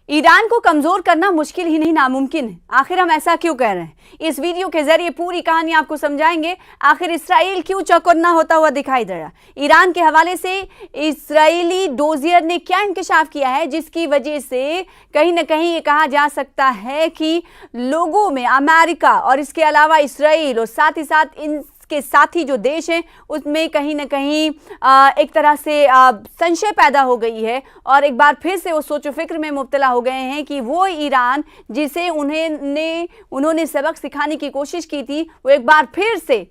Iran को कमजोर करना मुश्किल ही नहीं नामुमकिन है। आखिर हम ऐसा क्यों कह रहे हैं? इस वीडियो के जरिए पूरी कहानी आपको समझाएंगे। आखिर इसराइल क्यों चौकन्ना होता हुआ दिखाई दे रहा? ईरान के हवाले से इजरायली डोजियर ने क्या इंकशाफ किया है जिसकी वजह से कहीं ना कहीं ये कहा जा सकता है कि लोगों में अमेरिका और इसके अलावा इसराइल और साथ ही साथ इन के साथी जो देश हैं उसमें कहीं ना कहीं एक तरह से संशय पैदा हो गई है और एक बार फिर से वो सोचो फिक्र में मुब्तला हो गए हैं कि वो ईरान जिसे उन्होंने सबक सिखाने की कोशिश की थी वो एक बार फिर से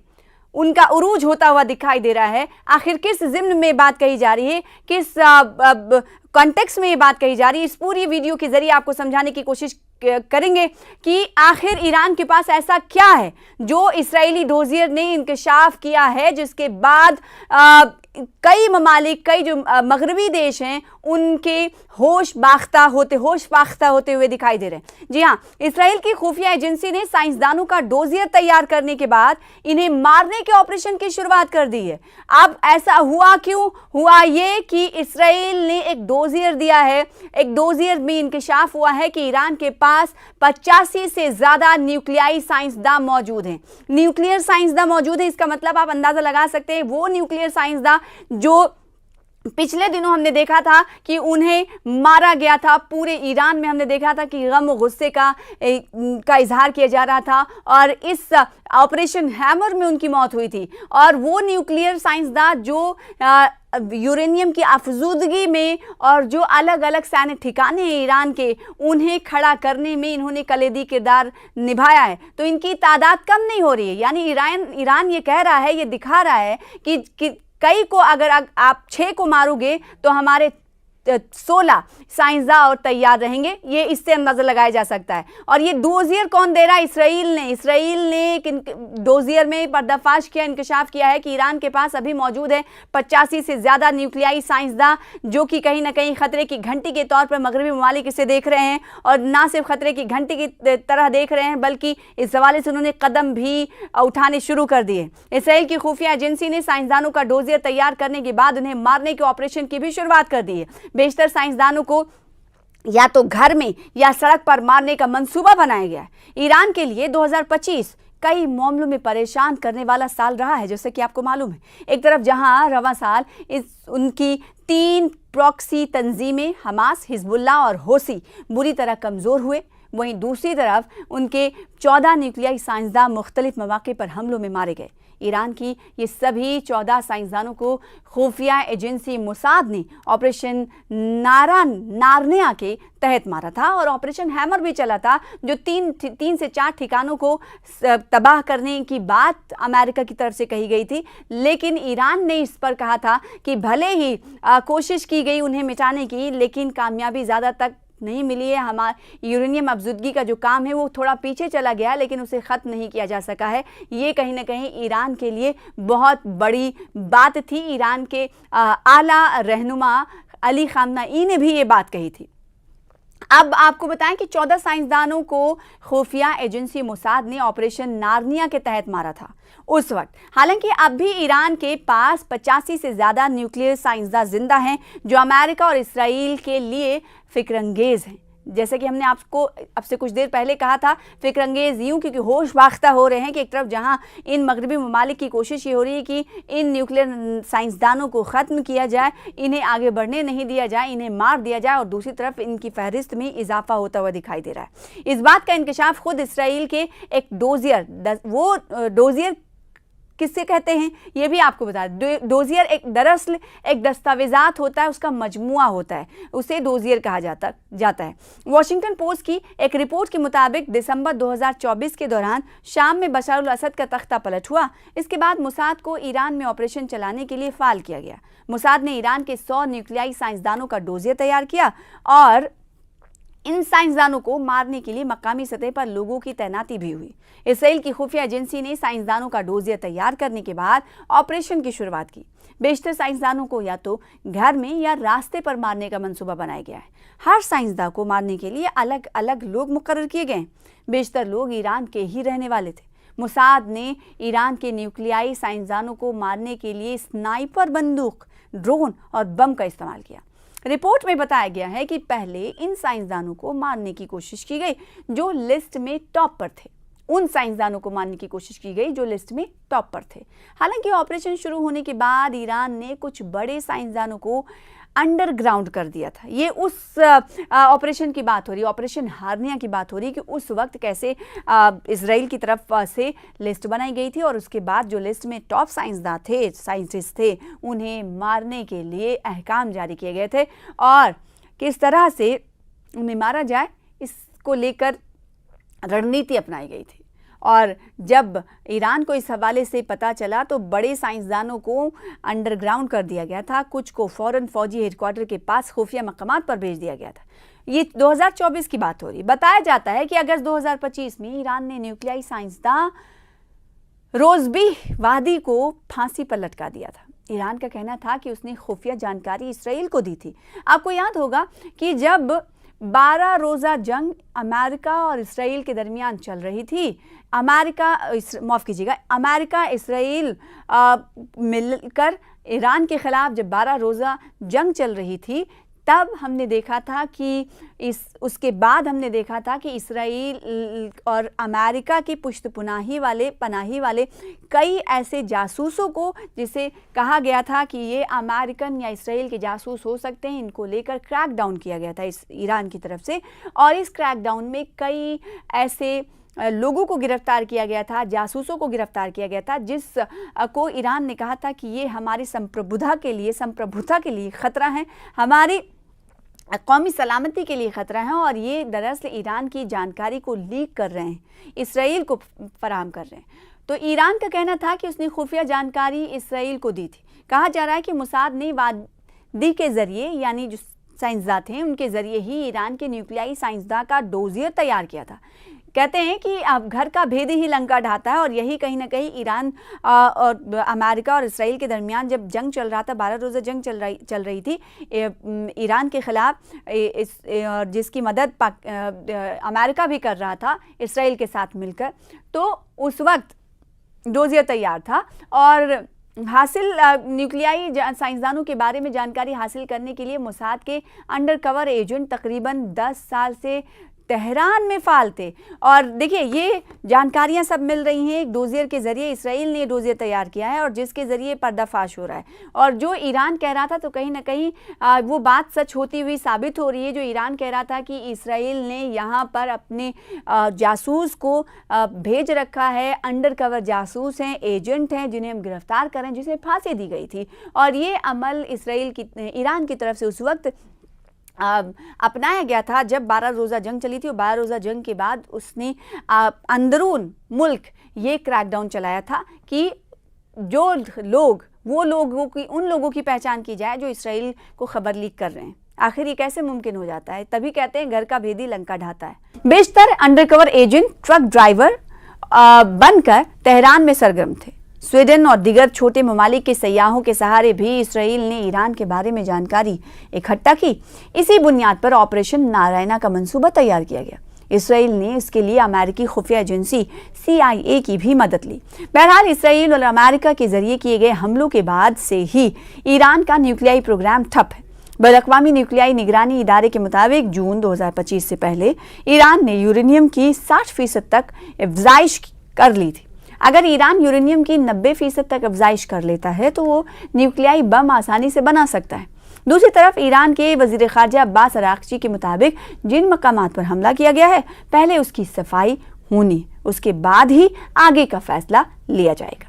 उनका उरूज होता हुआ दिखाई दे रहा है। आखिर किस ज़िम्न में बात कही जा रही है, किस कॉन्टेक्स्ट में ये बात कही जा रही है, इस पूरी वीडियो के जरिए आपको समझाने की कोशिश करेंगे कि आखिर ईरान के पास ऐसा क्या है जो इजरायली डोजियर ने इंकशाफ किया है जिसके बाद कई ममालिक, कई जो मगरबी देश हैं उनके होश बाख्ता होते हुए दिखाई दे रहे हैं। जी हाँ, इसराइल की खुफिया एजेंसी ने साइंसदानों का डोजियर तैयार करने के बाद इन्हें मारने के ऑपरेशन की शुरुआत कर दी है। अब ऐसा हुआ क्यों? हुआ ये कि इसराइल ने एक डोजियर दिया है। एक डोजियर में इंकशाफ हुआ है कि ईरान के पास 85 से ज्यादा न्यूक्लियाई साइंसदान मौजूद हैं। न्यूक्लियर साइंसदान मौजूद है, इसका मतलब आप अंदाजा लगा सकते हैं वो न्यूक्लियर साइंसदान जो पिछले दिनों हमने देखा था कि उन्हें मारा गया था। पूरे ईरान में हमने देखा था कि गम और गुस्से का इजहार किया जा रहा था और इस ऑपरेशन हैमर में उनकी मौत हुई थी। और वो न्यूक्लियर साइंसदान जो यूरेनियम की अफजूदगी में और जो अलग अलग सैन्य ठिकाने हैं ईरान के, उन्हें खड़ा करने में इन्होंने कलीदी किरदार निभाया है। तो इनकी तादाद कम नहीं हो रही है। यानी ईरान ये कह रहा है, ये दिखा रहा है कि कई को अगर आप 6 को मारोगे तो हमारे 16 साइंसदान और तैयार रहेंगे। ये इससे अंदाजा लगाया जा सकता है। और ये डोजियर कौन दे रहा है? इसराइल ने एक डोजियर में पर्दाफाश किया, इंकशाफ किया है कि ईरान के पास अभी मौजूद है 85 से ज़्यादा न्यूक्लियाई साइंसदान जो कि कहीं ना कहीं खतरे की घंटी के तौर पर मगरबी ममालिक इसे देख रहे हैं। और ना सिर्फ खतरे की घंटी की तरह देख रहे हैं बल्कि इस हवाले से उन्होंने कदम भी उठाने शुरू कर दिए। इसराइल की खुफिया एजेंसी ने साइंसदानों का डोजियर तैयार करने के बाद उन्हें मारने के ऑपरेशन की भी शुरुआत कर दी है। बेशतर साइंसदानों को या तो घर में या सड़क पर मारने का मंसूबा बनाया गया है। ईरान के लिए 2025 कई मामलों में परेशान करने वाला साल रहा है। जैसे कि आपको मालूम है, एक तरफ जहां रवां साल उनकी 3 प्रॉक्सी तंजीमें हमास, हिजबुल्लाह और होसी बुरी तरह कमज़ोर हुए, वहीं दूसरी तरफ उनके 14 न्यूक्लियाई साइंसदान मुख्तलिफ मौके पर हमलों में मारे गए। ईरान की ये सभी 14 साइंसदानों को खुफिया एजेंसी मोसाद ने ऑपरेशन नारनिया के तहत मारा था और ऑपरेशन हैमर भी चला था जो 3 से 4 ठिकानों को तबाह करने की बात अमेरिका की तरफ से कही गई थी। लेकिन ईरान ने इस पर कहा था कि भले ही कोशिश की गई उन्हें मिटाने की, लेकिन कामयाबी ज़्यादा तक नहीं मिली है। हमारा यूरेनियम अफजूदगी का जो काम है वो थोड़ा पीछे चला गया है, लेकिन उसे ख़त्म नहीं किया जा सका है। ये कहीं ना कहीं ईरान के लिए बहुत बड़ी बात थी। ईरान के आला रहनुमा अली खामनेई ने भी ये बात कही थी। अब आपको बताएं कि 14 साइंसदानों को खुफिया एजेंसी मोसाद ने ऑपरेशन नारनिया के तहत मारा था उस वक्त। हालांकि अब भी ईरान के पास 85 से ज़्यादा न्यूक्लियर साइंसदान जिंदा हैं जो अमेरिका और इसराइल के लिए फिक्रंगेज हैं। जैसे कि हमने आपसे कुछ देर पहले कहा था, फिक्रंगेज यूं क्योंकि होश बाख्ता हो रहे हैं कि एक तरफ जहां इन मगरबी ममालिक की कोशिश ये हो रही है कि इन न्यूक्लियर साइंसदानों को ख़त्म किया जाए, इन्हें आगे बढ़ने नहीं दिया जाए, इन्हें मार दिया जाए, और दूसरी तरफ इनकी फहरिस्त में इजाफा होता हुआ दिखाई दे रहा है। इस बात का इंकशाफ खुद इसराइल के एक डोजियर किससे कहते हैं ये भी आपको बता दें। डोजियर दरअसल एक दस्तावेजात होता है, उसका मजमुआ होता है, उसे डोजियर कहा जाता है। वॉशिंगटन पोस्ट की एक रिपोर्ट के मुताबिक दिसंबर 2024 के दौरान शाम में बशर अल असद का तख्ता पलट हुआ। इसके बाद मोसाद को ईरान में ऑपरेशन चलाने के लिए फाल किया गया। मोसाद ने ईरान के 100 न्यूक्लियाई साइंसदानों का डोजियर तैयार किया और इन साइंसदानों को मारने के लिए मकामी सतह पर लोगों की तैनाती भी हुई। इसराइल की खुफिया एजेंसी ने साइंसदानों का डोजियर तैयार करने के बाद ऑपरेशन की शुरुआत की। बेशतर साइंसदानों को या तो घर में या रास्ते पर मारने का मंसूबा बनाया गया है। हर साइंसदान को मारने के लिए अलग अलग लोग मुकर्रर किए गए। बेशतर लोग ईरान के ही रहने वाले थे। मोसाद ने ईरान के न्यूक्लियाई साइंसदानों को मारने के लिए स्नाइपर बंदूक, ड्रोन और बम का इस्तेमाल किया। रिपोर्ट में बताया गया है कि पहले इन साइंसदानों को मारने की कोशिश की गई जो लिस्ट में टॉप पर थे। उन साइंसदानों को मारने की कोशिश की गई जो लिस्ट में टॉप पर थे। हालांकि ऑपरेशन शुरू होने के बाद ईरान ने कुछ बड़े साइंसदानों को अंडरग्राउंड कर दिया था। ये उस ऑपरेशन की बात हो रही है, ऑपरेशन हार्निया की बात हो रही है कि उस वक्त कैसे इजराइल की तरफ से लिस्ट बनाई गई थी और उसके बाद जो लिस्ट में टॉप साइंटिस्ट थे उन्हें मारने के लिए अहकाम जारी किए गए थे और किस तरह से उन्हें मारा जाए इसको लेकर रणनीति अपनाई गई थी। और जब ईरान को इस हवाले से पता चला तो बड़े साइंसदानों को अंडरग्राउंड कर दिया गया था, कुछ को फौरन फौजी हेडक्वार्टर के पास खुफिया मकामात पर भेज दिया गया था। ये 2024 की बात हो रही। बताया जाता है कि अगस्त 2025 में ईरान ने न्यूक्लियाई साइंसदान रोज़बी वादी को फांसी पर लटका दिया था। ईरान का कहना था कि उसने खुफिया जानकारी इसराइल को दी थी। आपको याद होगा कि जब 12 रोज़ा जंग अमेरिका और इसराइल के दरमियान चल रही थी, अमेरिका इसराइल मिलकर ईरान के खिलाफ जब 12 रोज़ा जंग चल रही थी, तब हमने देखा था कि उसके बाद हमने देखा था कि इसराइल और अमेरिका की पनाही वाले कई ऐसे जासूसों को, जिसे कहा गया था कि ये अमेरिकन या इसराइल के जासूस हो सकते हैं, इनको लेकर क्रैकडाउन किया गया था इस ईरान की तरफ से। और इस क्रैकडाउन में कई ऐसे लोगों को गिरफ्तार किया गया था, जासूसों को गिरफ्तार किया गया था, जिस को ईरान ने कहा था कि ये हमारी संप्रभुता के लिए खतरा है, हमारी कौमी सलामती के लिए खतरा है और ये दरअसल ईरान की जानकारी को लीक कर रहे हैं, इसराइल को फराहम कर रहे हैं। तो ईरान का कहना था कि उसने खुफिया जानकारी इसराइल को दी थी। कहा जा रहा है कि मोसाद ने वादी के जरिए, यानी जो साइंसदान थे उनके जरिए ही ईरान के न्यूक्लियाई साइंसदान का डोजियर तैयार किया था। कहते हैं कि अब घर का भेद ही लंका ढाता है और यही कहीं ना कहीं ईरान और अमेरिका और इसराइल के दरमियान जब जंग चल रहा था, 12 रोज़ा जंग चल रही थी ईरान के खिलाफ, जिसकी मदद अमेरिका भी कर रहा था इसराइल के साथ मिलकर, तो उस वक्त डोजियर तैयार था और न्यूक्लियाई साइंसदानों के बारे में जानकारी हासिल करने के लिए मोसाद के अंडरकवर एजेंट तकरीबन 10 साल से तेहरान में फाल थे। और देखिए ये जानकारियां सब मिल रही हैं एक डोजियर के ज़रिए। इसराइल ने डोजियर तैयार किया है और जिसके ज़रिए पर्दाफाश हो रहा है, और जो ईरान कह रहा था तो कहीं ना कहीं वो बात सच होती हुई साबित हो रही है। जो ईरान कह रहा था कि इसराइल ने यहाँ पर अपने जासूस को भेज रखा है, अंडरकवर जासूस हैं, एजेंट हैं, जिन्हें हम गिरफ्तार करें, जिसे फांसी दी गई थी। और ये अमल ईरान की तरफ से उस वक्त अपनाया गया था जब 12 रोज़ा जंग चली थी। और 12 रोज़ा जंग के बाद उसने अंदरून मुल्क ये क्रैकडाउन चलाया था कि उन लोगों की पहचान की जाए जो इसराइल को खबर लीक कर रहे हैं। आखिर ये कैसे मुमकिन हो जाता है? तभी कहते हैं घर का भेदी लंका ढाता है। बेशतर अंडरकवर एजेंट ट्रक ड्राइवर बनकर तेहरान में सरगर्म थे। स्वीडन और दीगर छोटे ममालिक के सयाहों के सहारे भी इसराइल ने ईरान के बारे में जानकारी इकट्ठा की। इसी बुनियाद पर ऑपरेशन नारायणा का मंसूबा तैयार किया गया। इसराइल ने इसके लिए अमेरिकी खुफिया एजेंसी CIA की भी मदद ली। बहरहाल इसराइल और अमेरिका के जरिए किए गए हमलों के बाद से ही ईरान का न्यूक्लियाई प्रोग्राम ठप है। बैनुल-अक़वामी न्यूक्लियाई निगरानी इदारे के मुताबिक जून 2025 से पहले ईरान ने यूरेनियम की 60% तक अफ़ज़ाइश कर ली थी। अगर ईरान यूरेनियम की 90% तक अफ़ज़ाइश कर लेता है तो वो न्यूक्लियाई बम आसानी से बना सकता है। दूसरी तरफ ईरान के वज़ीर ख़ारजा अब्बास अराग़ची के मुताबिक जिन मकामात पर हमला किया गया है, पहले उसकी सफाई होनी, उसके बाद ही आगे का फैसला लिया जाएगा।